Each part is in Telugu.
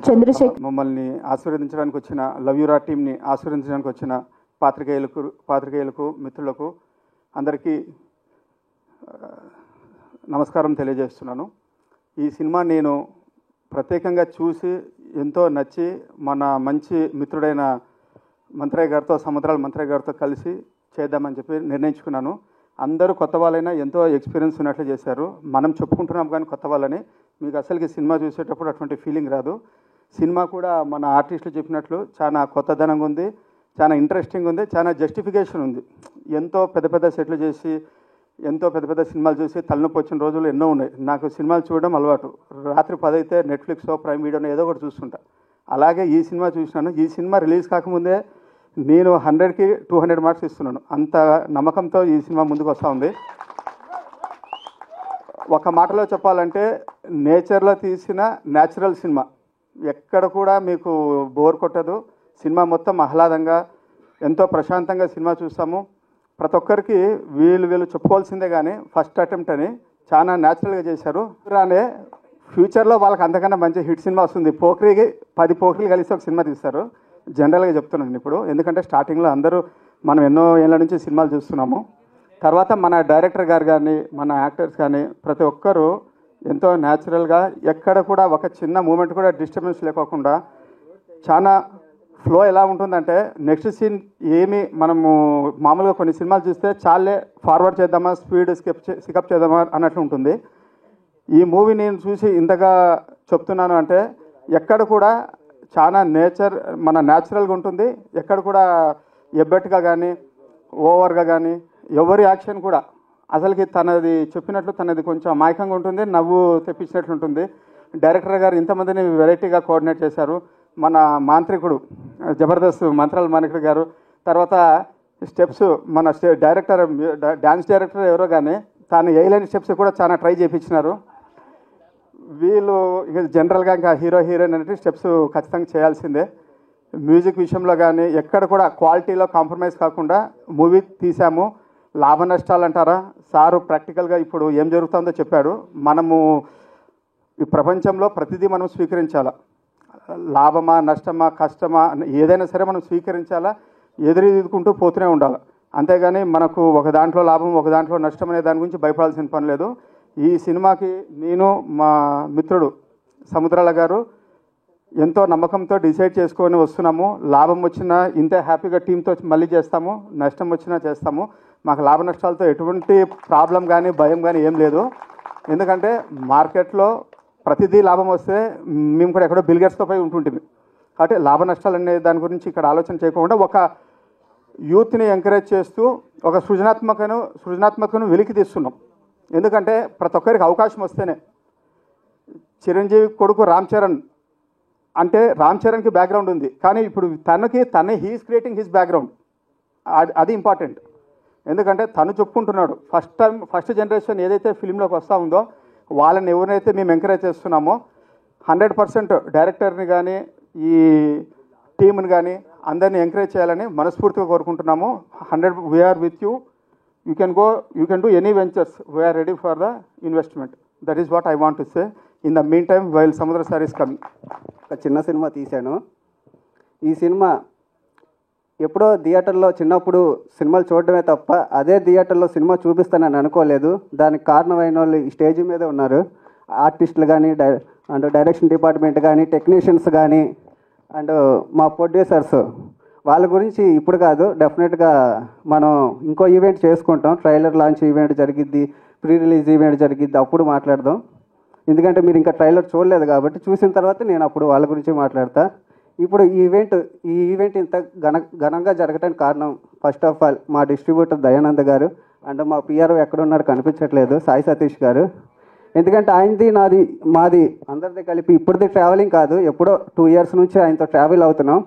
చంద్రశేఖర్ మమ్మల్ని ఆశీర్వదించడానికి వచ్చిన లవ్ యూరా టీంని ఆశీర్వదించడానికి వచ్చిన పాత్రికేయులకు మిత్రులకు అందరికీ నమస్కారం తెలియజేస్తున్నాను. ఈ సినిమా నేను ప్రత్యేకంగా చూసి ఎంతో నచ్చి మన మంచి మిత్రుడైన మంత్రయ్య గారితో, సముద్రాల మంత్రయ్య గారితో కలిసి చేద్దామని చెప్పి నిర్ణయించుకున్నాను. అందరూ కొత్త వాళ్ళైనా ఎంతో ఎక్స్పీరియన్స్ ఉన్నట్లు చేశారు. మనం చెప్పుకుంటున్నాం కానీ కొత్త వాళ్ళని, మీకు అసలుకి సినిమా చూసేటప్పుడు అటువంటి ఫీలింగ్ రాదు. సినిమా కూడా మన ఆర్టిస్టులు చెప్పినట్లు చాలా కొత్తదనంగా ఉంది, చాలా ఇంట్రెస్టింగ్ ఉంది, చాలా జస్టిఫికేషన్ ఉంది. ఎంతో పెద్ద పెద్ద సెట్లు చేసి ఎంతో పెద్ద పెద్ద సినిమాలు చూసి తలనొప్పి వచ్చిన రోజులు ఎన్నో ఉన్నాయి. నాకు సినిమాలు చూడడం అలవాటు. రాత్రి 10 అయితే నెట్ఫ్లిక్స్లో, ప్రైమ్ వీడియోనో ఏదో ఒకటి చూస్తుంటా. అలాగే ఈ సినిమా చూసినాను. ఈ సినిమా రిలీజ్ కాకముందే నేను 100కి 200 మార్క్స్ ఇస్తున్నాను. అంత నమ్మకంతో ఈ సినిమా ముందుకు వస్తూ ఉంది. ఒక మాటలో చెప్పాలంటే నేచర్లో తీసిన న్యాచురల్ సినిమా. ఎక్కడ కూడా మీకు బోర్ కొట్టదు. సినిమా మొత్తం ఆహ్లాదంగా ఎంతో ప్రశాంతంగా సినిమా చూస్తాము. ప్రతి ఒక్కరికి వీళ్ళు చెప్పుకోవాల్సిందే కానీ ఫస్ట్ అటెంప్ట్ అని చాలా న్యాచురల్గా చేశారు. రానే ఫ్యూచర్లో వాళ్ళకి అంతకన్నా మంచి హిట్ సినిమా వస్తుంది. 10 పోకిరీలు కలిసి ఒక సినిమా తీస్తారు. జనరల్గా చెప్తున్నాను ఇప్పుడు, ఎందుకంటే స్టార్టింగ్లో అందరూ మనం ఎన్నో ఏళ్ళ నుంచి సినిమాలు చూస్తున్నాము. తర్వాత మన డైరెక్టర్ గారు కానీ, మన యాక్టర్స్ కానీ ప్రతి ఒక్కరూ ఎంతో న్యాచురల్గా, ఎక్కడ కూడా ఒక చిన్న మూమెంట్ కూడా డిస్టర్బెన్స్ లేకోకుండా, చాలా ఫ్లో ఎలా ఉంటుందంటే నెక్స్ట్ సీన్ ఏమి మనము మామూలుగా కొన్ని సినిమాలు చూస్తే చాలే ఫార్వర్డ్ చేద్దామా, స్పీడ్ స్కిప్ చేద్దామా అన్నట్లు ఉంటుంది. ఈ మూవీ నేను చూసి ఇంతగా చెప్తున్నాను అంటే ఎక్కడ కూడా చాలా మన న్యాచురల్గా ఉంటుంది. ఎక్కడ కూడా ఎబ్బెట్టుగా కానీ ఓవర్గా కానీ ఎవరి యాక్షన్ కూడా అసలుకి తనది చెప్పినట్లు తనది కొంచెం అమాయకంగా ఉంటుంది, నవ్వు తెప్పించినట్లు ఉంటుంది. డైరెక్టర్ గారు ఇంతమందిని వెరైటీగా కోఆర్డినేట్ చేశారు. మన మాంత్రికుడు జబర్దస్త్ మంత్రాల మాణికుడు గారు, తర్వాత స్టెప్స్ మన డైరెక్టర్ డ్యాన్స్ డైరెక్టర్ ఎవరో కానీ తాను వేయలేని స్టెప్స్ కూడా చాలా ట్రై చేయించినారు. వీళ్ళు ఇక జనరల్గా ఇంకా హీరోయిన్ అంటే స్టెప్స్ ఖచ్చితంగా చేయాల్సిందే. మ్యూజిక్ విషయంలో కానీ ఎక్కడ కూడా క్వాలిటీలో కాంప్రమైజ్ కాకుండా మూవీ తీసాము. లాభ నష్టాలు అంటారా, సారు ప్రాక్టికల్గా ఇప్పుడు ఏం జరుగుతుందో చెప్పాడు. మనము ఈ ప్రపంచంలో ప్రతిదీ మనం స్వీకరించాలా. లాభమా, నష్టమా, కష్టమా ఏదైనా సరే మనం స్వీకరించాలా, ఎదురుకుంటూ పోతూనే ఉండాలి. అంతేగాని మనకు ఒక దాంట్లో లాభం, ఒక దాంట్లో నష్టం అనే దాని గురించి భయపడాల్సిన పని లేదు. ఈ సినిమాకి నేను, మా మిత్రుడు సముద్రాల గారు ఎంతో నమ్మకంతో డిసైడ్ చేసుకొని వస్తున్నాము. లాభం వచ్చినా ఇంతే హ్యాపీగా టీంతో మళ్ళీ చేస్తాము, నష్టం వచ్చినా చేస్తాము. మాకు లాభ నష్టాలతో ఎటువంటి ప్రాబ్లం కానీ భయం కానీ ఏం లేదు. ఎందుకంటే మార్కెట్లో ప్రతిదీ లాభం వస్తే మేము కూడా ఎక్కడో బిల్గేట్స్తో పోయి ఉంటుంటుంది. కాబట్టి లాభ నష్టాలు అనే దాని గురించి ఇక్కడ ఆలోచన చేయకుండా ఒక యూత్ని ఎంకరేజ్ చేస్తూ ఒక సృజనాత్మకను వెలికి తీస్తున్నాం. ఎందుకంటే ప్రతి ఒక్కరికి అవకాశం వస్తేనే. చిరంజీవి కొడుకు రామ్ చరణ్ అంటే రామ్ చరణ్కి బ్యాక్గ్రౌండ్ ఉంది, కానీ ఇప్పుడు హీఈస్ క్రియేటింగ్ హిస్ బ్యాక్గ్రౌండ్. అది ఇంపార్టెంట్. ఎందుకంటే తను చెప్పుకుంటున్నాడు ఫస్ట్ జనరేషన్ ఏదైతే ఫిలింలోకి వస్తూ ఉందో వాళ్ళని ఎవరినైతే మేము ఎంకరేజ్ చేస్తున్నామో 100% డైరెక్టర్ని కానీ ఈ టీమ్ని కానీ అందరినీ ఎంకరేజ్ చేయాలని మనస్ఫూర్తిగా కోరుకుంటున్నాము. 100 we're with you. You can do any ventures. We're ready for the investment. That is what I want to say. In the mean time while Samudra sir is coming. ఒక చిన్న సినిమా తీశాను. ఈ సినిమా ఎప్పుడో థియేటర్లో చిన్నప్పుడు సినిమాలు చూడడమే తప్ప అదే థియేటర్లో సినిమా చూపిస్తానని అనుకోలేదు. దానికి కారణమైన వాళ్ళు ఈ స్టేజ్ మీదే ఉన్నారు. ఆర్టిస్టులు కానీ, అండ్ డైరెక్షన్ డిపార్ట్మెంట్ కానీ, టెక్నీషియన్స్ కానీ, అండ్ మా ప్రొడ్యూసర్స్. వాళ్ళ గురించి ఇప్పుడు కాదు, డెఫినెట్గా మనం ఇంకో ఈవెంట్ చేసుకుంటాం. ట్రైలర్ లాంచ్ ఈవెంట్ జరిగిద్ది, ప్రీ రిలీజ్ ఈవెంట్ జరిగిద్ది, అప్పుడు మాట్లాడదాం. ఎందుకంటే మీరు ఇంకా ట్రైలర్ చూడలేదు కాబట్టి చూసిన తర్వాత నేను అప్పుడు వాళ్ళ గురించి మాట్లాడతా. ఇప్పుడు ఈ ఈవెంట్ ఇంత ఘనంగా జరగడానికి కారణం ఫస్ట్ ఆఫ్ ఆల్ మా డిస్ట్రిబ్యూటర్ దయానంద్ గారు, అండ్ మా పిఆర్ఓ ఎక్కడున్నాడు కనిపించట్లేదు, సాయి సతీష్ గారు. ఎందుకంటే ఆయనది మాది అందరిది కలిపి ఇప్పుడుది ట్రావెలింగ్ కాదు, ఎప్పుడో 2 years నుంచి ఆయనతో ట్రావెల్ అవుతున్నాం.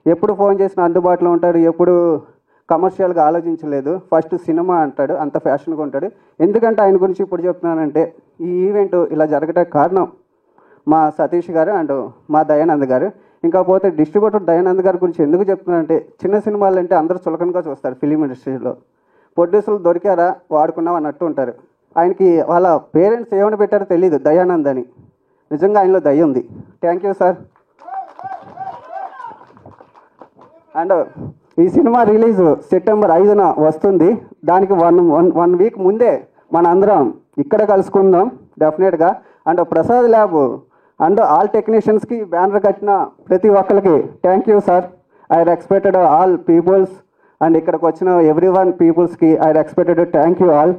ఎప్పుడు ఫోన్ చేసినా అందుబాటులో ఉంటాడు, ఎప్పుడు కమర్షియల్గా ఆలోచించలేదు. ఫస్ట్ సినిమా అంటాడు, అంత ఫ్యాషన్గా ఉంటాడు. ఎందుకంటే ఆయన గురించి ఇప్పుడు చెప్తున్నానంటే ఈ ఈవెంట్ ఇలా జరగడానికి కారణం మా సతీష్ గారు అండ్ మా దయానంద్ గారు. ఇంకా పోతే డిస్ట్రిబ్యూటర్ దయానంద్ గారి గురించి ఎందుకు చెప్తున్నానంటే చిన్న సినిమాలు అంటే అందరూ చులకనగా చూస్తారు ఫిలిం ఇండస్ట్రీలో. ప్రొడ్యూసర్లు దొరికారా వాడుకున్నాం అన్నట్టు ఉంటారు. ఆయనకి వాళ్ళ పేరెంట్స్ ఏమని పెట్టారో తెలియదు, దయానంద్ అని. నిజంగా ఆయనలో దయ ఉంది. Thank you sir. అండ్ ఈ సినిమా రిలీజ్ సెప్టెంబర్ 5న వస్తుంది. దానికి వన్ వీక్ ముందే మన అందరం ఇక్కడ కలుసుకుందాం డెఫినెట్గా. And Prasad lab and all టెక్నీషియన్స్కి బ్యానర్ కట్టిన ప్రతి ఒక్కరికి thank you sir. I respected all peoples and ఇక్కడికి వచ్చిన ఎవ్రీ1 పీపుల్స్కి I respected thank you all.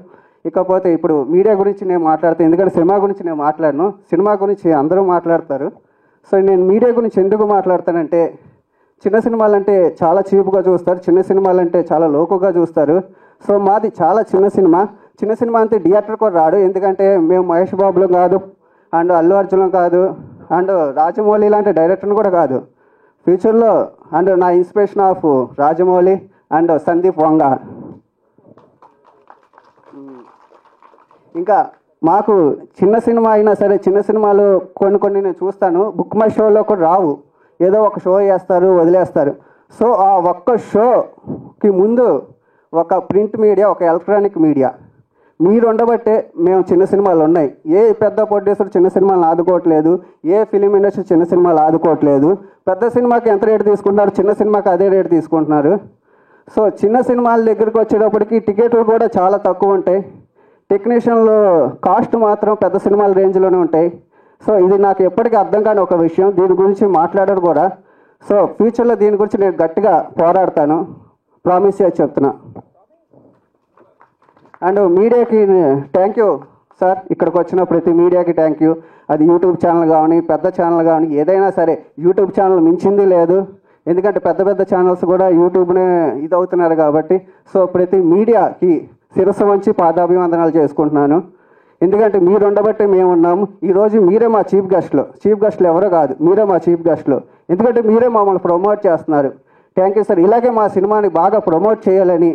ఇకపోతే ఇప్పుడు మీడియా గురించి నేను మాట్లాడతాను, ఎందుకంటే సినిమా గురించి నేను మాట్లాడను, సినిమా గురించి అందరూ మాట్లాడతారు. సో నేను మీడియా గురించి ఎందుకు మాట్లాడతానంటే, చిన్న సినిమాలంటే చాలా చీప్గా చూస్తారు, చిన్న సినిమాలంటే చాలా లోకుగా చూస్తారు. సో మాది చాలా చిన్న సినిమా. చిన్న సినిమా అంతే థియేటర్ కూడా రాడు, ఎందుకంటే మేము మహేష్ బాబులం కాదు అండ్ అల్లు అర్జునం కాదు అండ్ రాజమౌళి లాంటి డైరెక్టర్ని కూడా కాదు ఫ్యూచర్లో. అండ్ నా inspiration of Rajamouli and Sandeep Vanga. ఇంకా మాకు చిన్న సినిమా అయినా సరే, చిన్న సినిమాలు కొన్ని నేను చూస్తాను, బుక్ మై షోలో కూడా రావు, ఏదో ఒక షో చేస్తారు వదిలేస్తారు. సో ఆ ఒక్క షోకి ముందు ఒక ప్రింట్ మీడియా, ఒక ఎలక్ట్రానిక్ మీడియా మీరు ఉండబట్టే మేము చిన్న సినిమాలు ఉన్నాయి. ఏ పెద్ద ప్రొడ్యూసర్ చిన్న సినిమాలు ఆదుకోవట్లేదు, ఏ ఫిలిం ఇండస్ట్రీ చిన్న సినిమాలు ఆదుకోవట్లేదు. పెద్ద సినిమాకి ఎంత రేటు తీసుకుంటున్నారు, చిన్న సినిమాకి అదే రేటు తీసుకుంటున్నారు. సో చిన్న సినిమాల దగ్గరికి వచ్చేటప్పటికి టికెట్లు కూడా చాలా తక్కువ ఉంటాయి, టెక్నీషియన్లు కాస్ట్ మాత్రం పెద్ద సినిమాల రేంజ్లోనే ఉంటాయి. సో ఇది నాకు ఎప్పటికీ అర్థం కాని ఒక విషయం, దీని గురించి మాట్లాడరు కూడా. సో ఫ్యూచర్లో దీని గురించి నేను గట్టిగా పోరాడతాను, ప్రామిస్ చేసి చెప్తున్నా. అండ్ మీడియాకి థ్యాంక్ యూ సార్, ఇక్కడికి వచ్చిన ప్రతి మీడియాకి థ్యాంక్ యూ. అది యూట్యూబ్ ఛానల్ కానీ పెద్ద ఛానల్ కానీ ఏదైనా సరే, యూట్యూబ్ ఛానల్ మించింది లేదు, ఎందుకంటే పెద్ద పెద్ద ఛానల్స్ కూడా యూట్యూబ్నే ఇదవుతున్నారు కాబట్టి. సో ప్రతి మీడియాకి శిరస్సు వంచి పాదాభివందనాలు చేసుకుంటున్నాను, ఎందుకంటే మీరు ఉండబట్టే మేము ఉన్నాము. ఈరోజు మీరే మా చీఫ్ గెస్ట్లు ఎవరో కాదు, మీరే మా చీఫ్ గెస్ట్లు, ఎందుకంటే మీరే మమ్మల్ని ప్రమోట్ చేస్తున్నారు. Thank you sir. ఇలాగే మా సినిమాని బాగా ప్రమోట్ చేయాలని,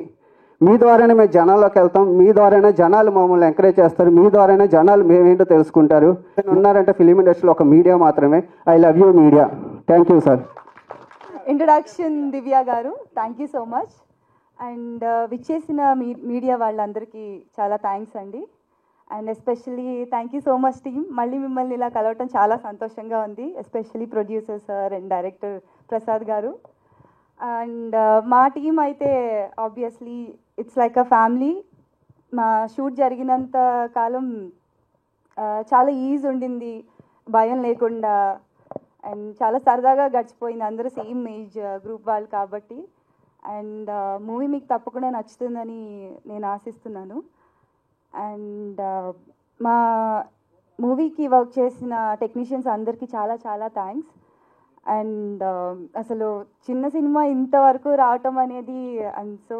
మీ ద్వారానే మేము జనాల్లోకి వెళ్తాం, మీ ద్వారానే జనాలు మమ్మల్ని ఎంకరేజ్ చేస్తారు, మీ ద్వారానే జనాలు మేమేంటో తెలుసుకుంటారు. ఉన్నారంటే ఫిలిం ఇండస్ట్రీలో ఒక మీడియా మాత్రమే. I love you media. Thank you sir. Introduction Divya garu, thank you so much. And విచ్చేసిన మీడియా వాళ్ళందరికీ చాలా థ్యాంక్స్ అండి. And especially thank you so much team, మళ్ళీ మిమ్మల్ని ఇలా కలవటం చాలా సంతోషంగా ఉంది, especially producer sir and director Prasad garu. And మా టీం అయితే obviously it's like a family. మా షూట్ జరిగినంత కాలం చాలా ఈజ్ ఉండింది, భయం లేకుండా, అండ్ చాలా సరదాగా గడిచిపోయింది, అందరూ సేమ్ ఏజ్ గ్రూప్ వాళ్ళు కాబట్టి. అండ్ మూవీ మీకు తప్పకుండా నచ్చుతుందని నేను ఆశిస్తున్నాను. అండ్ మా మూవీకి వర్క్ చేసిన టెక్నీషియన్స్ అందరికీ చాలా చాలా థ్యాంక్స్. అండ్ అసలు చిన్న సినిమా ఇంతవరకు రావటం అనేది I'm so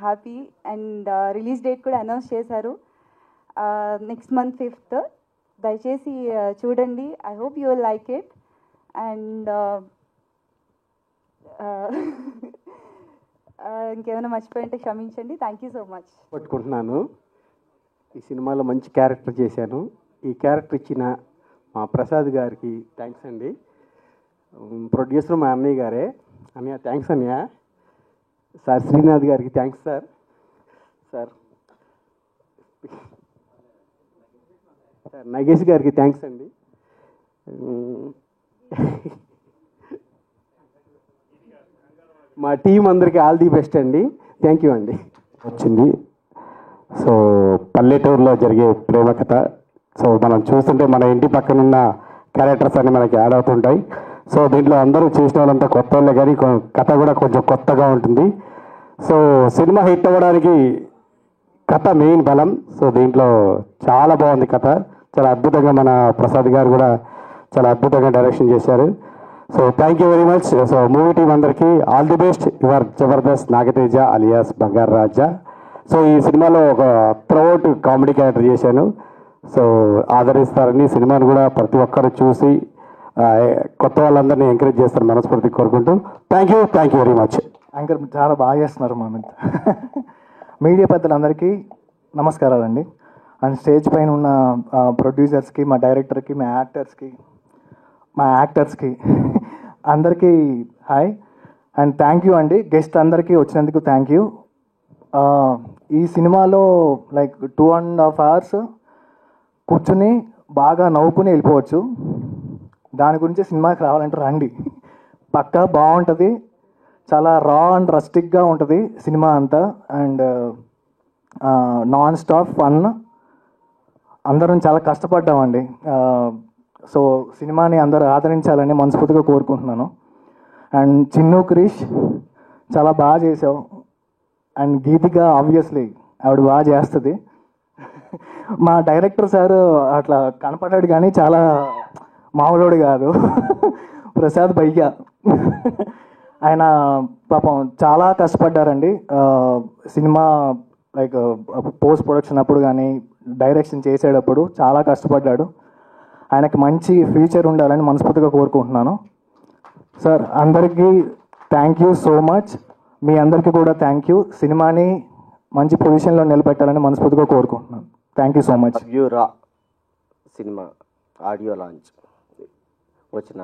happy. And release date కూడా అనౌన్స్ చేశారు, నెక్స్ట్ మంత్ 5th. దయచేసి చూడండి, I hope you will like it. And ఇంకేమైనా మర్చిపోయింటే క్షమించండి. Thank you so much. పట్టుకుంటున్నాను, ఈ సినిమాలో మంచి క్యారెక్టర్ చేశాను. ఈ క్యారెక్టర్ ఇచ్చిన మా ప్రసాద్ గారికి థ్యాంక్స్ అండి. ప్రొడ్యూసర్ మా అన్నయ్య గారే. అన్నయ్య థ్యాంక్స్ అన్నయ్య. సార్ శ్రీనాథ్ గారికి థ్యాంక్స్ సార్. సార్ నగేష్ గారికి థ్యాంక్స్ అండి. మా టీం అందరికీ ఆల్ ది బెస్ట్ అండి. థ్యాంక్ యూ అండి. వచ్చింది. సో పల్లెటూరులో జరిగే ప్రేమ కథ. సో మనం చూస్తుంటే మన ఇంటి పక్కన ఉన్న క్యారెక్టర్స్ అన్ని మనకి యాడ్ అవుతుంటాయి. సో దీంట్లో అందరూ చేసిన వాళ్ళంతా కొత్త వాళ్ళే, కానీ కథ కూడా కొంచెం కొత్తగా ఉంటుంది. సో సినిమా హిట్ అవ్వడానికి కథ మెయిన్ బలం. సో దీంట్లో చాలా బాగుంది కథ, చాలా అద్భుతంగా మన ప్రసాద్ గారు కూడా చాలా అద్భుతంగా డైరెక్షన్ చేశారు. So thank you very much. So movie team అందరికీ all the best. Your Jabardasth Nagateja alias Bangaru Raja. So ఈ సినిమాలో ఒక త్రూఅవుట్ కామెడీ క్యారెక్టర్ చేశాను. సో ఆదరిస్తారని, సినిమాను కూడా ప్రతి ఒక్కరు చూసి కొత్త వాళ్ళందరినీ ఎంకరేజ్ చేస్తారు మనస్ఫూర్తిగా కోరుకుంటూ thank you very much. Anchor చాలా బాగా చేస్తున్నారు మా మీద. మీడియా పెద్దలందరికీ నమస్కారాలండి. అండ్ స్టేజ్ పైన ఉన్న ప్రొడ్యూసర్స్కి, మా డైరెక్టర్కి, మా యాక్టర్స్కి అందరికీ హాయ్ అండ్ థ్యాంక్ యూ అండి. గెస్ట్ అందరికీ వచ్చినందుకు థ్యాంక్ యూ. ఈ సినిమాలో లైక్ 2.5 hours కూర్చుని బాగా నవ్వుకుని వెళ్ళిపోవచ్చు. దాని గురించి సినిమాకి రావాలంటే రండి, పక్కా బాగుంటుంది. చాలా రా అండ్ రస్టిక్గా ఉంటుంది సినిమా అంతా. And non stop fun. అందరం చాలా కష్టపడ్డామండి. సో సినిమాని అందరూ ఆదరించాలని మనస్ఫూర్తిగా కోరుకుంటున్నాను. అండ్ చిన్ను క్రిష్ చాలా బాగా చేసావు. అండ్ గీతిక ఆబ్వియస్లీ ఆవిడ బాగా చేస్తుంది. మా డైరెక్టర్ సార్ అట్లా కనపడ్డాడు కానీ చాలా మామూలుడు కాదు. ప్రసాద్ భయ్య ఆయన పాపం చాలా కష్టపడ్డారండి. సినిమా లైక్ పోస్ట్ ప్రొడక్షన్ అప్పుడు కానీ డైరెక్షన్ చేసేటప్పుడు చాలా కష్టపడ్డాడు. ఆయనకి మంచి ఫ్యూచర్ ఉండాలని మనస్ఫూర్తిగా కోరుకుంటున్నాను. సార్ అందరికీ థ్యాంక్ యూ సో మచ్. మీ అందరికీ కూడా థ్యాంక్ యూ. సినిమాని మంచి పొజిషన్లో నిలబెట్టాలని మనస్ఫూర్తిగా కోరుకుంటున్నాను. Thank you so much. రా సినిమా ఆడియో లాంచ్ వచ్చిన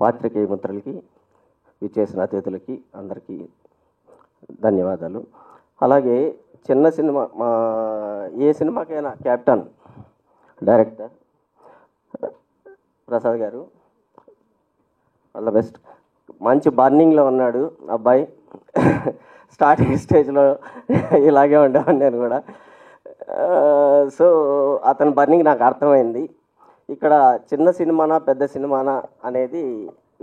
పాత్రికేయ మిత్రులకి, విచ్చేసిన అతిథులకి అందరికీ ధన్యవాదాలు. అలాగే చిన్న సినిమా ఏ సినిమాకైనా కెప్టెన్ డైరెక్టర్ ప్రసాద్ గారు ఆల్ ద బెస్ట్. మంచి బర్నింగ్లో ఉన్నాడు అబ్బాయి. స్టార్టింగ్ స్టేజ్లో ఇలాగే ఉండేవాడిని నేను కూడా. సో అతని బర్నింగ్ నాకు అర్థమైంది. ఇక్కడ చిన్న సినిమానా పెద్ద సినిమానా అనేది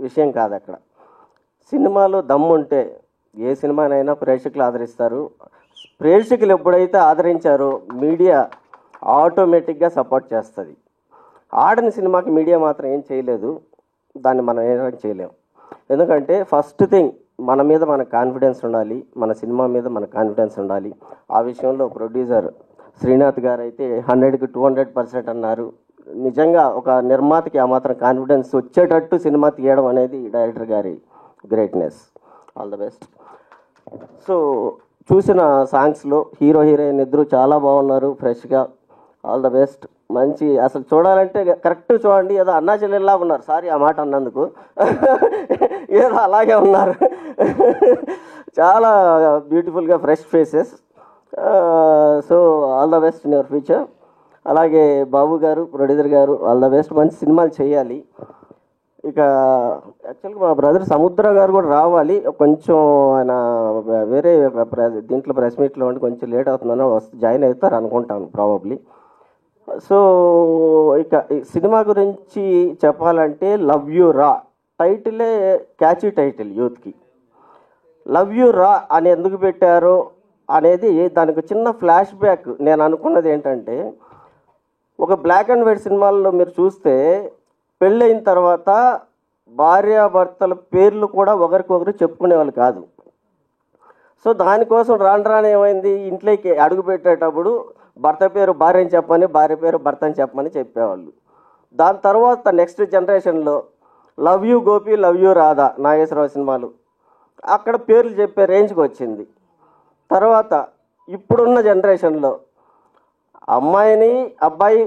విషయం కాదు. అక్కడ సినిమాలో దమ్ముంటే ఏ సినిమానైనా ప్రేక్షకులు ఆదరిస్తారు. ప్రేక్షకులు ఎప్పుడైతే ఆదరించారో మీడియా ఆటోమేటిక్గా సపోర్ట్ చేస్తుంది. ఆడని సినిమాకి మీడియా మాత్రం ఏం చేయలేదు, దాన్ని మనం ఏం చేయలేము. ఎందుకంటే ఫస్ట్ థింగ్ మన మీద మనకు కాన్ఫిడెన్స్ ఉండాలి, మన సినిమా మీద మనకు కాన్ఫిడెన్స్ ఉండాలి. ఆ విషయంలో ప్రొడ్యూసర్ శ్రీనాథ్ గారు అయితే 100కి 200% అన్నారు. నిజంగా ఒక నిర్మాతకి ఆ మాత్రం కాన్ఫిడెన్స్ వచ్చేటట్టు సినిమా తీయడం అనేది డైరెక్టర్ గారి greatness. All the best. So చూసిన సాంగ్స్లో హీరో హీరోయిన్ ఇద్దరు చాలా బాగున్నారు, ఫ్రెష్గా. All the best. మంచి అసలు చూడాలంటే కరెక్ట్ చూడండి. ఏదో అన్నా చెల్లెల్లాగా ఉన్నారు. సారీ ఆ మాట అన్నందుకు. ఏదో అలాగే ఉన్నారు. చాలా బ్యూటిఫుల్గా fresh faces. So all the best in your future. అలాగే బాబు గారు, ప్రొడ్యూసర్ గారు, ఆల్ ద బెస్ట్. మంచి సినిమాలు చేయాలి. ఇక యాక్చువల్గా మా బ్రదర్ సముద్ర గారు కూడా రావాలి. కొంచెం ఆయన వేరే దీంట్లో ప్రెస్ మీట్లో ఉండి కొంచెం లేట్ అవుతుందని జాయిన్ అవుతారు అనుకుంటాను ప్రాబబ్లీ. సో ఇక సినిమా గురించి చెప్పాలంటే లవ్ యూ రా టైటిలే క్యాచీ టైటిల్. యూత్కి లవ్ యూ రా అని ఎందుకు పెట్టారో అనేది దానికి చిన్న ఫ్లాష్ బ్యాక్. నేను అనుకున్నది ఏంటంటే, ఒక బ్లాక్ అండ్ వైట్ సినిమాల్లో మీరు చూస్తే పెళ్ళైన తర్వాత భార్యాభర్తల పేర్లు కూడా ఒకరికొకరు చెప్పుకునేవాళ్ళు కాదు. సో దానికోసం రాను ఏమైంది, ఇంట్లోకి అడుగు పెట్టేటప్పుడు భర్త పేరు భార్యని చెప్పమని, భార్య పేరు భర్తని చెప్పమని చెప్పేవాళ్ళు. దాని తర్వాత నెక్స్ట్ జనరేషన్లో love you Gopi, love you Radha, Nageswara Rao సినిమాలు, అక్కడ పేర్లు చెప్పే రేంజ్కి వచ్చింది. తర్వాత ఇప్పుడున్న జనరేషన్లో అమ్మాయిని అబ్బాయి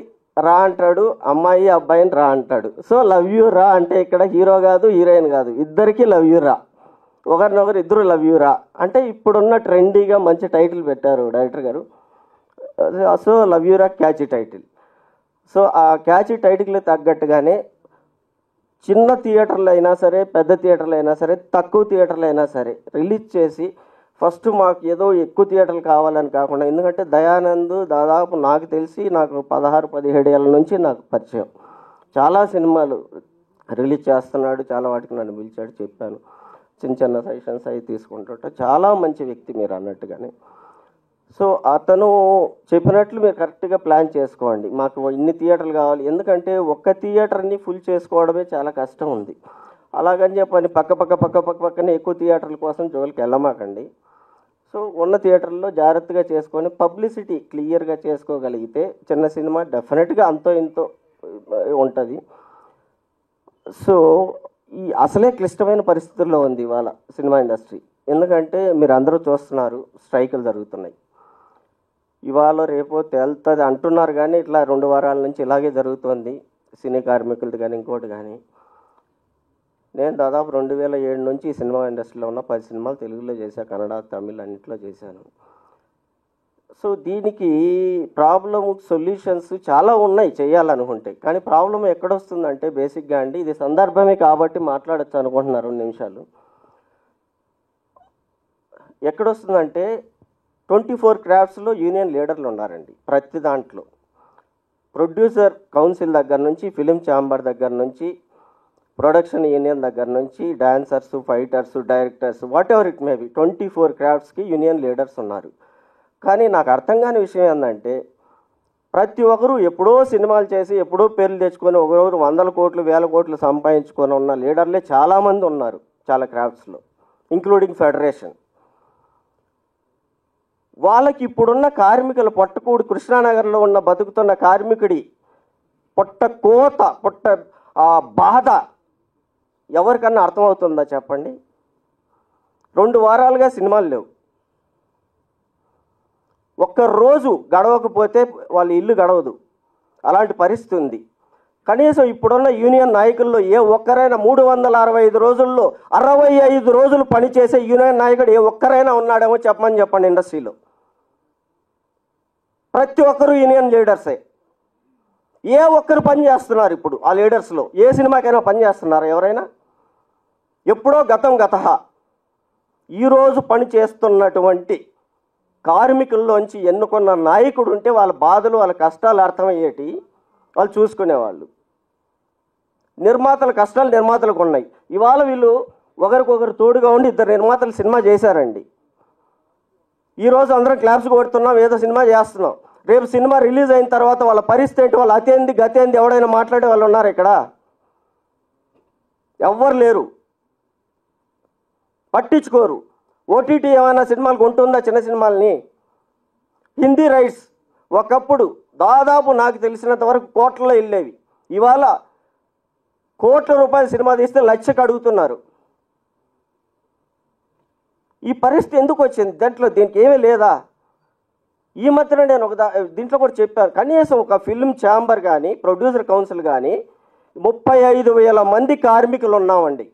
రా అంటాడు, అమ్మాయి అబ్బాయిని రా అంటాడు. సో లవ్ యూ రా అంటే ఇక్కడ హీరో కాదు, హీరోయిన్ కాదు, ఇద్దరికి లవ్ యూ రా. ఒకరినొకరు ఇద్దరు లవ్ యూ రా అంటే ఇప్పుడున్న ట్రెండీగా మంచి టైటిల్ పెట్టారు డైరెక్టర్ గారు. సో లవ్ యూ రా క్యాచీ టైటిల్. సో ఆ క్యాచీ టైటిల్ తగ్గట్టుగానే చిన్న థియేటర్లు అయినా సరే, పెద్ద థియేటర్లు అయినా సరే, తక్కువ థియేటర్లు అయినా సరే రిలీజ్ చేసి ఫస్ట్ మాకు ఏదో ఎక్కువ థియేటర్లు కావాలని కాకుండా, ఎందుకంటే దయానంద్ దాదాపు నాకు తెలిసి నాకు 16-17 ఏళ్ళ నుంచి నాకు పరిచయం. చాలా సినిమాలు రిలీజ్ చేస్తున్నాడు, చాలా వాటికి నన్ను పిలిచాడు, చెప్పాను, చిన్న సజెషన్స్ అవి తీసుకుంటుంటే చాలా మంచి వ్యక్తి మీరు అన్నట్టుగానే. సో అతను చెప్పినట్లు మీరు కరెక్ట్గా ప్లాన్ చేసుకోండి, మాకు ఇన్ని థియేటర్లు కావాలి. ఎందుకంటే ఒక్క థియేటర్ని ఫుల్ చేసుకోవడమే చాలా కష్టం ఉంది. అలాగని చెప్పని పక్కనే ఎక్కువ థియేటర్ల కోసం జోలికి వెళ్ళమాకండి. సో ఉన్న థియేటర్లో జాగ్రత్తగా చేసుకొని పబ్లిసిటీ క్లియర్గా చేసుకోగలిగితే చిన్న సినిమా డెఫినెట్గా అంతో ఇంతో ఉంటుంది. సో ఈ అసలే క్లిష్టమైన పరిస్థితుల్లో ఉంది ఇవాళ సినిమా ఇండస్ట్రీ. ఎందుకంటే మీరు అందరూ చూస్తున్నారు, స్ట్రైకులు జరుగుతున్నాయి. ఇవాళ రేపో తేలుతుంది అంటున్నారు కానీ ఇట్లా 2 వారాల నుంచి ఇలాగే జరుగుతుంది, సినీ కార్మికులది కానీ ఇంకోటి కానీ. నేను దాదాపు 2007 నుంచి ఈ సినిమా ఇండస్ట్రీలో ఉన్న 10 సినిమాలు తెలుగులో చేశాను, కన్నడ, తమిళ్ అన్నింటిలో చేశాను. సో దీనికి ప్రాబ్లం సొల్యూషన్స్ చాలా ఉన్నాయి చేయాలనుకుంటే. కానీ ప్రాబ్లం ఎక్కడొస్తుందంటే బేసిక్గా అండి, ఇది సందర్భమే కాబట్టి మాట్లాడచ్చు అనుకుంటున్నారు 2 నిమిషాలు. ఎక్కడొస్తుందంటే 24 క్రాఫ్ట్స్లో యూనియన్ లీడర్లు ఉన్నారండి. ప్రతి దాంట్లో ప్రొడ్యూసర్ కౌన్సిల్ దగ్గర నుంచి, ఫిలిం ఛాంబర్ దగ్గర నుంచి, ప్రొడక్షన్ యూనియన్ దగ్గర నుంచి, dancers, fighters, directors, whatever it may be 24 క్రాఫ్ట్స్కి యూనియన్ లీడర్స్ ఉన్నారు. కానీ నాకు అర్థం కాని విషయం ఏంటంటే ప్రతి ఒక్కరు ఎప్పుడో సినిమాలు చేసి ఎప్పుడో పేర్లు తెచ్చుకొని ఒకరు 100 కోట్లు 1000 కోట్లు సంపాదించుకొని ఉన్న లీడర్లే చాలామంది ఉన్నారు చాలా క్రాఫ్ట్స్లో, ఇంక్లూడింగ్ ఫెడరేషన్. వాళ్ళకి ఇప్పుడున్న కార్మికుల పొట్టకూడు, కృష్ణానగర్లో ఉన్న బతుకుతున్న కార్మికుడి పొట్ట కోత, పొట్ట బాధ ఎవరికన్నా అర్థమవుతుందా చెప్పండి? 2 వారాలుగా సినిమాలు లేవు. ఒక్కరోజు గడవకపోతే వాళ్ళ ఇల్లు గడవదు, అలాంటి పరిస్థితి ఉంది. కనీసం ఇప్పుడున్న యూనియన్ నాయకుల్లో ఏ ఒక్కరైనా 365 రోజుల్లో 65 రోజులు పనిచేసే యూనియన్ నాయకుడు ఏ ఒక్కరైనా ఉన్నాడేమో చెప్పండి ఇండస్ట్రీలో. ప్రతి ఒక్కరు యూనియన్ లీడర్సే. ఏ ఒక్కరు పని చేస్తున్నారు ఇప్పుడు ఆ లీడర్స్లో? ఏ సినిమాకైనా పని చేస్తున్నారు ఎవరైనా? ఎప్పుడో గతహ. ఈరోజు పని చేస్తున్నటువంటి కార్మికుల్లోంచి ఎన్నుకున్న నాయకుడు ఉంటే వాళ్ళ బాధలు, వాళ్ళ కష్టాలు అర్థమయ్యేటి వాళ్ళు చూసుకునేవాళ్ళు. నిర్మాతల కష్టాలు నిర్మాతలకు ఉన్నాయి. ఇవాళ వీళ్ళు ఒకరికొకరు తోడుగా ఉండి 2 నిర్మాతలు సినిమా చేశారండి. ఈరోజు అందరం క్లాప్స్ కొడుతున్నాం, ఏదో సినిమా చేస్తున్నాం. రేపు సినిమా రిలీజ్ అయిన తర్వాత వాళ్ళ పరిస్థితి ఏంటి, వాళ్ళ అతేంది గతేంది ఎవడైనా మాట్లాడే వాళ్ళు ఉన్నారు ఇక్కడ? ఎవ్వరు లేరు, పట్టించుకోరు. ఓటీటీ ఏమైనా సినిమాలు కొంటుందా చిన్న సినిమాలని? హిందీ రైట్స్ ఒకప్పుడు దాదాపు నాకు తెలిసినంత వరకు కోట్లలో వెళ్ళేవి. ఇవాళ కోట్ల రూపాయల సినిమా తీస్తే లక్షకు అడుగుతున్నారు. ఈ పరిస్థితి ఎందుకు వచ్చింది? దీనికి ఏమీ లేదా? ఈ మధ్యన నేను దీంట్లో కూడా చెప్పాను, కనీసం ఒక ఫిల్మ్ ఛాంబర్ కానీ, ప్రొడ్యూసర్ కౌన్సిల్ కానీ 35,000 మంది కార్మికులు ఉన్నామండి.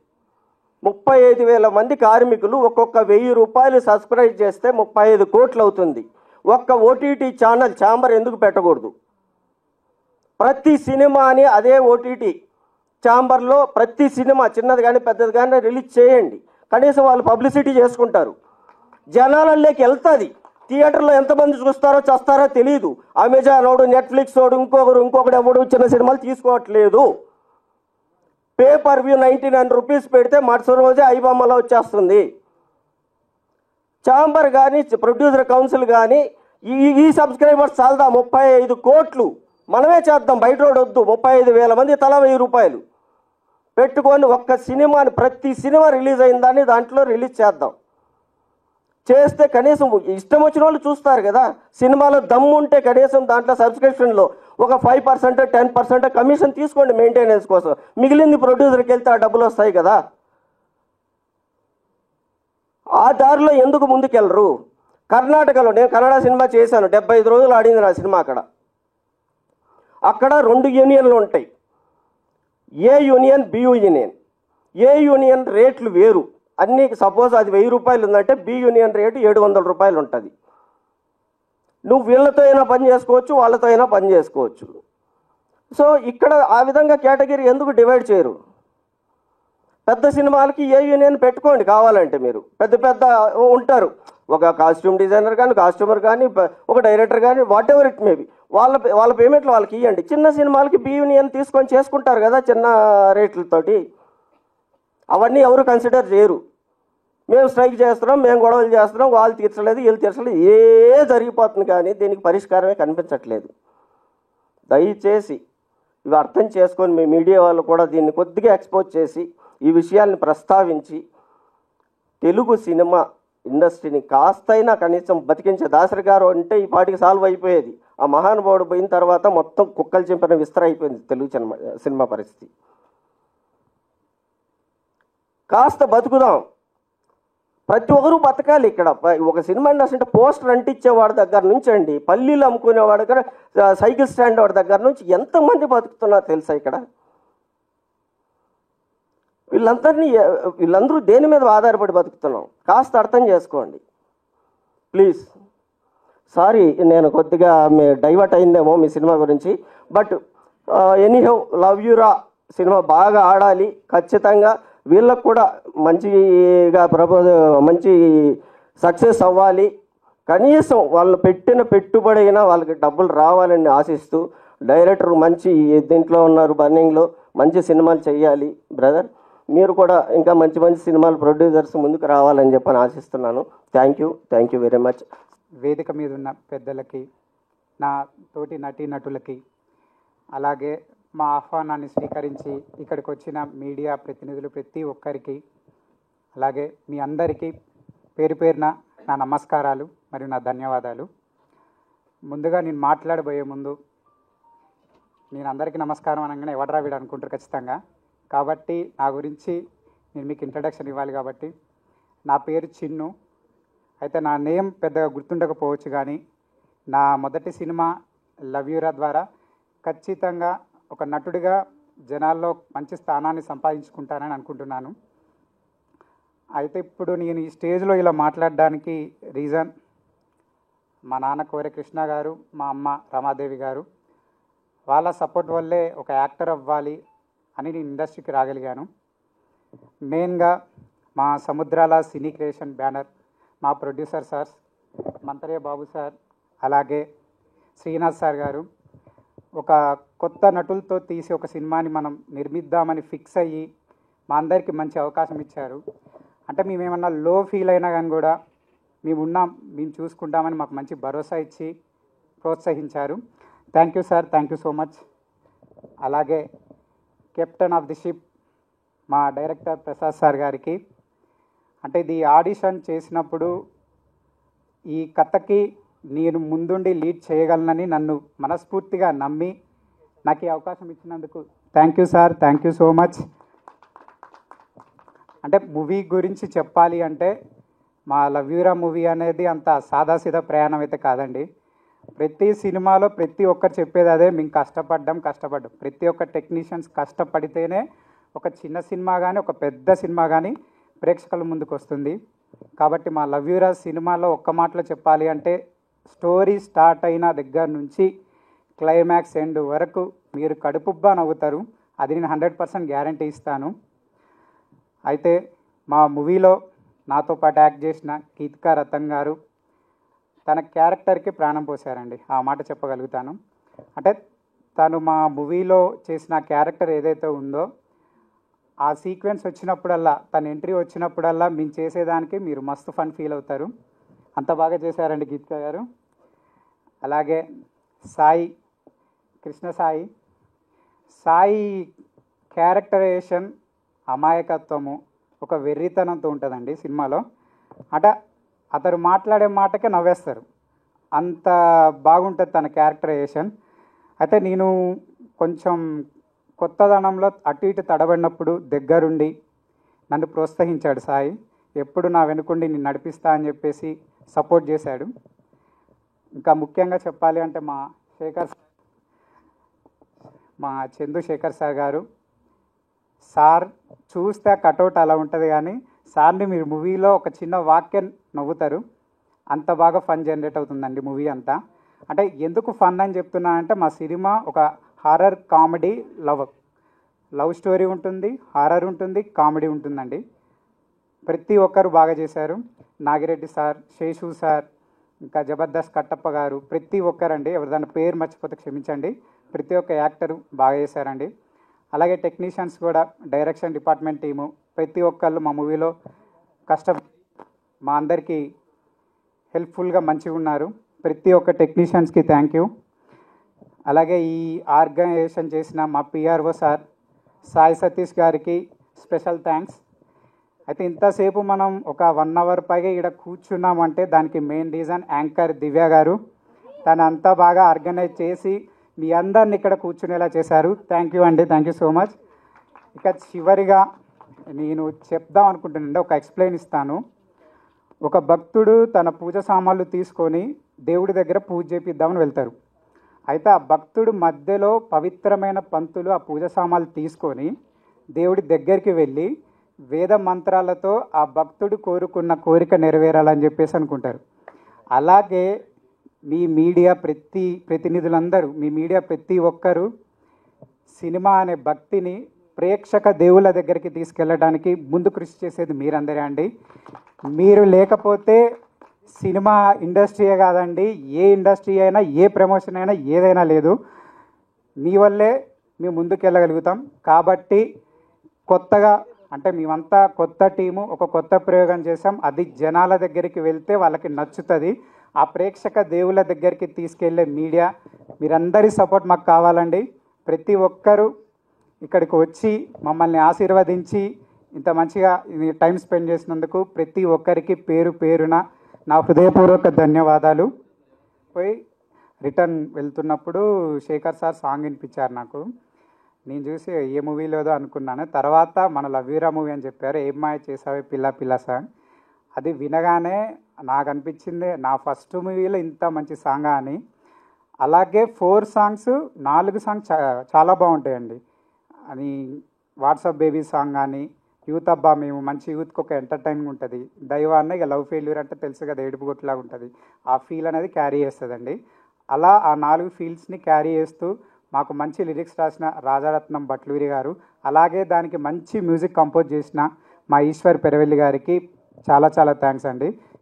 35,000 మంది కార్మికులు ఒక్కొక్క 1,000 రూపాయలు సబ్స్క్రైబ్ చేస్తే 35 కోట్లు అవుతుంది. ఒక్క ఓటీటీ ఛానల్ ఛాంబర్ ఎందుకు పెట్టకూడదు? ప్రతి సినిమాని అదే ఓటీటీ ఛాంబర్లో ప్రతి సినిమా చిన్నది కానీ పెద్దది కానీ రిలీజ్ చేయండి. కనీసం వాళ్ళు పబ్లిసిటీ చేసుకుంటారు, జనాలలోకి వెళ్తుంది. థియేటర్లో ఎంతమంది చూస్తారో చేస్తారో తెలియదు. అమెజాన్ వాడు, నెట్ఫ్లిక్స్ వాడు, ఇంకొకడు ఎవడు చిన్న సినిమాలు తీసుకోవట్లేదు. పేపర్ వ్యూ 99 రూపీస్ పెడితే మరుసటి రోజే ఐబొమ్మలో వచ్చేస్తుంది. ఛాంబర్ కానీ, ప్రొడ్యూసర్ కౌన్సిల్ కానీ ఈ సబ్స్క్రైబర్స్ చాలదా? 35 కోట్లు మనమే చేద్దాం, బయట రోడ్ వద్దు. 35,000 మంది తలా 1000 రూపాయలు పెట్టుకొని ఒక్క సినిమాని, ప్రతి సినిమా రిలీజ్ అయిన దాన్ని దాంట్లో రిలీజ్ చేద్దాం. చేస్తే కనీసం ఇష్టం వచ్చిన వాళ్ళు చూస్తారు కదా. సినిమాలో దమ్ము ఉంటే కనీసం దాంట్లో సబ్స్క్రిప్షన్లో ఒక 5% 10% కమిషన్ తీసుకోండి మెయింటెనెన్స్ కోసం. మిగిలింది ప్రొడ్యూసర్కి వెళ్తే ఆ డబ్బులు వస్తాయి కదా. ఆ దారిలో ఎందుకు ముందుకెళ్ళరు? కర్ణాటకలో నేను కన్నడ సినిమా చేశాను, 75 రోజులు ఆడింది నా సినిమా. అక్కడ 2 యూనియన్లు ఉంటాయి, A union, B union. A union రేట్లు వేరు అన్నీ. సపోజ్ అది 1000 రూపాయలు ఉందంటే బి యూనియన్ రేటు 700 రూపాయలు ఉంటుంది. నువ్వు వీళ్ళతో అయినా పని చేసుకోవచ్చు, వాళ్ళతో అయినా పని చేసుకోవచ్చు. సో ఇక్కడ ఆ విధంగా కేటగిరీ ఎందుకు డివైడ్ చేయరు? పెద్ద సినిమాలకి ఏ యూనియన్ పెట్టుకోండి కావాలంటే. మీరు పెద్ద ఉంటారు, ఒక కాస్ట్యూమ్ డిజైనర్ కానీ, కాస్ట్యూమర్ కానీ, ఒక డైరెక్టర్ కానీ, వాట్ ఎవర్ ఇట్ మేబీ, వాళ్ళ పేమెంట్లు వాళ్ళకి ఇవ్వండి. చిన్న సినిమాలకి బి యూనియన్ తీసుకొని చేసుకుంటారు కదా చిన్న రేట్లతోటి. అవన్నీ ఎవరు కన్సిడర్ చేయరు. మేము స్ట్రైక్ చేస్తున్నాం, మేము గొడవలు చేస్తున్నాం, వాళ్ళు తీర్చలేదు, వీళ్ళు తీర్చలేదు, జరిగిపోతుంది. కానీ దీనికి పరిష్కారమే కనిపించట్లేదు. దయచేసి ఇవి అర్థం చేసుకొని మీ మీడియా వాళ్ళు కూడా దీన్ని కొద్దిగా ఎక్స్పోజ్ చేసి ఈ విషయాల్ని ప్రస్తావించి తెలుగు సినిమా ఇండస్ట్రీని కాస్తైనా కనీసం బతికించే. దాసరి గారు అంటే ఈ పాటికి సాల్వ్ అయిపోయేది. ఆ మహానుభావుడు పోయిన తర్వాత మొత్తం కుక్కలు చింపిన విస్తర అయిపోయింది తెలుగు సినిమా పరిస్థితి. కాస్త బతుకుదాం, ప్రతి ఒక్కరూ బతకాలి. ఇక్కడ ఒక సినిమా ఇండస్ట్రీ అంటే పోస్టర్ అంటించేవాడి దగ్గర నుంచి అండి, పల్లీలు అమ్ముకునేవాడు దగ్గర, సైకిల్ స్టాండ్ వాడి దగ్గర నుంచి ఎంతమంది బతుకుతున్నారు తెలుసా ఇక్కడ? వీళ్ళందరూ దేని మీద ఆధారపడి బతుకుతున్నాం? కాస్త అర్థం చేసుకోండి ప్లీజ్. సారీ, నేను కొద్దిగా డైవర్ట్ అయిందేమో మీ సినిమా గురించి. బట్ ఎనీహౌ, లవ్ యూరా సినిమా బాగా ఆడాలి ఖచ్చితంగా. వీళ్ళకు కూడా మంచి సక్సెస్ అవ్వాలి, కనీసం వాళ్ళు పెట్టిన పెట్టుబడి అయినా వాళ్ళకి డబ్బులు రావాలని ఆశిస్తూ, డైరెక్టర్ మంచి దీంట్లో ఉన్నారు, బర్నింగ్లో మంచి సినిమాలు చేయాలి బ్రదర్, మీరు కూడా ఇంకా మంచి మంచి సినిమాలు ప్రొడ్యూసర్స్ ముందుకు రావాలని చెప్పని ఆశిస్తున్నాను. Thank you very much. వేదిక మీద ఉన్న పెద్దలకి, నా తోటి నటీనటులకి, అలాగే మా ఆహ్వానాన్ని స్వీకరించి ఇక్కడికి వచ్చిన మీడియా ప్రతినిధులు ప్రతి ఒక్కరికి, అలాగే మీ అందరికీ పేరు పేరున నా నమస్కారాలు మరియు నా ధన్యవాదాలు. ముందుగా నేను మాట్లాడబోయే ముందు, నేను అందరికీ నమస్కారం అనగానే ఎవడరా వీడు అనుకుంటారు ఖచ్చితంగా. కాబట్టి నా గురించి నేను మీకు ఇంట్రడక్షన్ ఇవ్వాలి. కాబట్టి నా పేరు చిన్ను. అయితే నా నేమ్ పెద్దగా గుర్తుండకపోవచ్చు, కానీ నా మొదటి సినిమా లవ్ యూరా ద్వారా ఖచ్చితంగా ఒక నటుడిగా జనాల్లో మంచి స్థానాన్ని సంపాదించుకుంటానని అనుకుంటున్నాను. అయితే ఇప్పుడు నేను ఈ స్టేజ్లో ఇలా మాట్లాడడానికి రీజన్ మా నాన్న కోరె కృష్ణ గారు, మా అమ్మ రమాదేవి గారు. వాళ్ళ సపోర్ట్ వల్లే ఒక యాక్టర్ అవ్వాలి అని నేను ఇండస్ట్రీకి రాగలిగాను. మెయిన్గా మా సముద్రాల సినీ క్రియేషన్ బ్యానర్, మా ప్రొడ్యూసర్ సార్స్ మంతరే బాబు సార్, అలాగే శ్రీనాథ్ సార్ గారు ఒక కొత్త నటులతో తీసి ఒక సినిమాని మనం నిర్మిద్దామని ఫిక్స్ అయ్యి మా అందరికీ మంచి అవకాశం ఇచ్చారు. అంటే మేమేమన్నా లో ఫీల్ అయినా కానీ కూడా మేము చూసుకుంటామని మాకు మంచి భరోసా ఇచ్చి ప్రోత్సహించారు. Thank you sir, thank you so much. అలాగే కెప్టెన్ ఆఫ్ ది షిప్ మా డైరెక్టర్ ప్రసాద్ సార్ గారికి, అంటే ఇది ఆడిషన్ చేసినప్పుడు ఈ కథకి నేను ముందుండి లీడ్ చేయగలనని నన్ను మనస్ఫూర్తిగా నమ్మి నాకు ఈ అవకాశం ఇచ్చినందుకు thank you sir, thank you so much. అంటే మూవీ గురించి చెప్పాలి అంటే మా లవ్ యూరా మూవీ అనేది అంత సాదాసీదా ప్రయాణం అయితే కాదండి. ప్రతి సినిమాలో ప్రతి ఒక్కరు చెప్పేది అదే, మేము కష్టపడ్డాం. ప్రతి ఒక్క టెక్నీషియన్స్ కష్టపడితేనే ఒక చిన్న సినిమా కానీ ఒక పెద్ద సినిమా కానీ ప్రేక్షకుల ముందుకు వస్తుంది. కాబట్టి మా లవ్ యూరా సినిమాలో ఒక్క మాటలో చెప్పాలి అంటే స్టోరీ స్టార్ట్ అయిన దగ్గర నుంచి క్లైమాక్స్ ఎండ్ వరకు మీరు కడుపుబ్బా నవ్వుతారు. అది నేను 100% గ్యారంటీ ఇస్తాను. అయితే మా మూవీలో నాతో పాటు యాక్ట్ చేసిన గీతికా రతన్ గారు తన క్యారెక్టర్కి ప్రాణం పోసారండి, ఆ మాట చెప్పగలుగుతాను. అంటే తను మా మూవీలో చేసిన క్యారెక్టర్ ఏదైతే ఉందో ఆ సీక్వెన్స్ వచ్చినప్పుడల్లా, తన ఎంట్రీ వచ్చినప్పుడల్లా మేము చేసేదానికి మీరు మస్తు ఫన్ ఫీల్ అవుతారు. అంత బాగా చేశారండి గీతికా గారు. అలాగే సాయి, కృష్ణ సాయి క్యారెక్టరైజేషన్ అమాయకత్వము, ఒక వెర్రితనంతో ఉంటుందండి సినిమాలో. అంటే అతను మాట్లాడే మాటకే నవ్వేస్తారు, అంత బాగుంటుంది తన క్యారెక్టరైజేషన్. అయితే నేను కొంచెం కొత్తదనంలో అటు ఇటు తడబడినప్పుడు దగ్గరుండి నన్ను ప్రోత్సహించాడు సాయి. ఎప్పుడు నా వెనుకుండి నేను నడిపిస్తా అని చెప్పేసి సపోర్ట్ చేశాడు. ఇంకా ముఖ్యంగా చెప్పాలి అంటే మా చంద్రశేఖర్ సార్ గారు, సార్ చూస్తే కటౌట్ అలా ఉంటుంది, కానీ సార్ని మీరు మూవీలో ఒక చిన్న వాక్యం నవ్వుతారు, అంత బాగా ఫన్ జనరేట్ అవుతుందండి మూవీ అంతా. అంటే ఎందుకు ఫన్ అని చెప్తున్నానంటే మా సినిమా ఒక హారర్ కామెడీ లవ్ స్టోరీ ఉంటుంది, హారర్ ఉంటుంది, కామెడీ ఉంటుందండి. ప్రతి ఒక్కరు బాగా చేశారు. నాగిరెడ్డి సార్, శేషు సార్, ఇంకా జబర్దస్త్ కట్టప్ప గారు, ప్రతి ఒక్కరండి, ఎవరిదైనా పేరు మర్చిపోతే క్షమించండి, ప్రతి ఒక్క యాక్టరు బాగా చేశారండి. అలాగే టెక్నీషియన్స్ కూడా, డైరెక్షన్ డిపార్ట్మెంట్ టీము ప్రతి ఒక్కళ్ళు మా మూవీలో మా అందరికీ హెల్ప్ఫుల్గా మంచిగా ఉన్నారు. ప్రతి ఒక్క టెక్నీషియన్స్కి థ్యాంక్ యూ. అలాగే ఈ ఆర్గనైజేషన్ చేసిన మా పిఆర్ఓ సార్ సాయి సతీష్ గారికి స్పెషల్ థ్యాంక్స్. అయితే ఇంతసేపు మనం ఒక 1 అవర్ పైగా ఇక్కడ కూర్చున్నామంటే దానికి మెయిన్ రీజన్ యాంకర్ దివ్య గారు. తను అంతా బాగా ఆర్గనైజ్ చేసి మీ అందరిని ఇక్కడ కూర్చునేలా చేశారు. థ్యాంక్ యూ అండి, థ్యాంక్ యూ సో మచ్. ఇక చివరిగా నేను చెప్దాం అనుకుంటున్నానండి, ఒక ఎక్స్ప్లెయిన్ ఇస్తాను. ఒక భక్తుడు తన పూజ సామాన్లు తీసుకొని దేవుడి దగ్గర పూజ చేపిద్దామని వెళ్తారు. అయితే ఆ భక్తుడు మధ్యలో పవిత్రమైన పంతులు ఆ పూజ సామాన్లు తీసుకొని దేవుడి దగ్గరికి వెళ్ళి వేద మంత్రాలతో ఆ భక్తుడు కోరుకున్న కోరిక నెరవేరాలని చెప్పేసి అనుకుంటారు. అలాగే మీ మీడియా ప్రతినిధులందరూ, మీ మీడియా ప్రతి ఒక్కరూ సినిమా అనే భక్తిని ప్రేక్షక దేవుళ్ళ దగ్గరికి తీసుకెళ్ళడానికి ముందు కృషి చేసేది మీరందరే అండి. మీరు లేకపోతే సినిమా ఇండస్ట్రీయే కాదండి, ఏ ఇండస్ట్రీ అయినా, ఏ ప్రమోషన్ అయినా, ఏదైనా లేదు. మీ వల్లే మేము ముందుకెళ్ళగలుగుతాం. కాబట్టి కొత్తగా అంటే మేమంతా కొత్త టీము, ఒక కొత్త ప్రయోగం చేసాం. అది జనాల దగ్గరికి వెళ్తే వాళ్ళకి నచ్చుతుంది. ఆ ప్రేక్షక దేవుళ్ళ దగ్గరికి తీసుకెళ్లే మీడియా మీరందరి సపోర్ట్ మాకు కావాలండి. ప్రతి ఒక్కరూ ఇక్కడికి వచ్చి మమ్మల్ని ఆశీర్వదించి ఇంత మంచిగా టైం స్పెండ్ చేసినందుకు ప్రతి ఒక్కరికి పేరు పేరున నా హృదయపూర్వక ధన్యవాదాలు. పోయి రిటర్న్ వెళ్తున్నప్పుడు శేఖర్ సార్ సాంగ్ వినిపించారు నాకు. నేను చూసి ఏ మూవీలోదో అనుకున్నాను. తర్వాత మన లవ్వీరా మూవీ అని చెప్పారు, ఏం మాయ చేసావే పిల్ల పిల్ల సాంగ్. అది వినగానే నాకు అనిపించింది నా ఫస్ట్ మూవీలో ఇంత మంచి సాంగ్ అని. అలాగే 4 సాంగ్స్ 4 సాంగ్స్ చాలా బాగుంటాయండి. అని వాట్సాప్ బేబీ సాంగ్ కానీ, యూత్ అబ్బా మేము మంచి యూత్కి ఒక ఎంటర్టైన్మెంట్ ఉంటుంది. దైవాన్ని ఇక లవ్ ఫెయిల్యూర్ అంటే తెలుసు కదా, ఏడుపు కొట్టులాగా ఉంటుంది. ఆ ఫీల్ అనేది క్యారీ చేస్తుందండి. అలా ఆ 4 ఫీల్స్ని క్యారీ చేస్తూ మాకు మంచి లిరిక్స్ రాసిన రాజారత్నం భట్లూరి గారు, అలాగే దానికి మంచి మ్యూజిక్ కంపోజ్ చేసిన మా ఈశ్వర్ పెరవెల్లి గారికి చాలా చాలా థ్యాంక్స్ అండి.